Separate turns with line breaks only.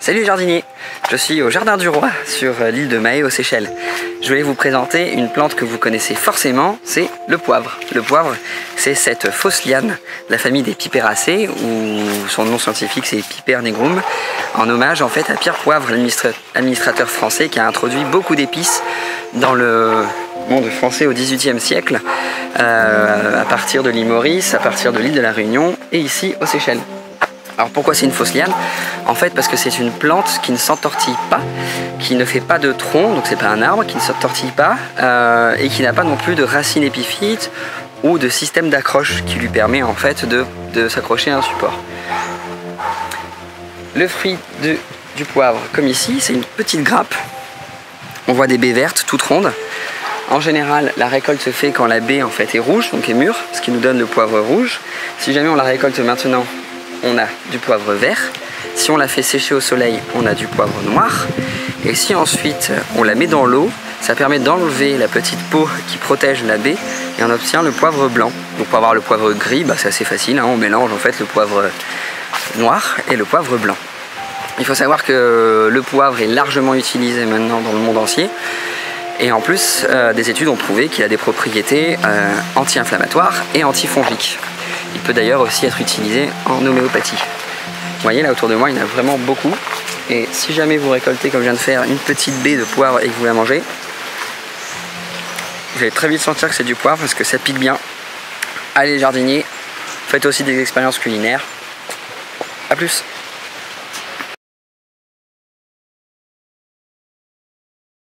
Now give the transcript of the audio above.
Salut les jardiniers, je suis au Jardin du Roi sur l'île de Mahé aux Seychelles. Je voulais vous présenter une plante que vous connaissez forcément, c'est le poivre. Le poivre, c'est cette fausse liane de la famille des Piperacées, ou son nom scientifique c'est Piper nigrum, en hommage en fait à Pierre Poivre, l'administrateur français qui a introduit beaucoup d'épices dans le monde français au XVIIIe siècle, à partir de l'île Maurice, à partir de l'île de la Réunion et ici aux Seychelles. Alors pourquoi c'est une fausse liane? En fait parce que c'est une plante qui ne s'entortille pas, qui ne fait pas de tronc, donc c'est pas un arbre, qui ne s'entortille pas et qui n'a pas non plus de racines épiphytes ou de système d'accroche qui lui permet en fait de s'accrocher à un support. Le fruit du poivre, comme ici, c'est une petite grappe. On voit des baies vertes toutes rondes. En général, la récolte se fait quand la baie en fait est rouge, donc est mûre, ce qui nous donne le poivre rouge. Si jamais on la récolte maintenant, on a du poivre vert. Si on la fait sécher au soleil, on a du poivre noir. Et si ensuite on la met dans l'eau, ça permet d'enlever la petite peau qui protège la baie et on obtient le poivre blanc. Donc pour avoir le poivre gris, c'est assez facile, on mélange en fait le poivre noir et le poivre blanc. Il faut savoir que le poivre est largement utilisé maintenant dans le monde entier. Et en plus, des études ont prouvé qu'il a des propriétés anti-inflammatoires et antifongiques. Il peut d'ailleurs aussi être utilisé en homéopathie. Vous voyez là autour de moi, il y en a vraiment beaucoup. Et si jamais vous récoltez, comme je viens de faire, une petite baie de poivre et que vous la mangez, vous allez très vite sentir que c'est du poivre parce que ça pique bien. Allez les jardiniers, faites aussi des expériences culinaires. A plus!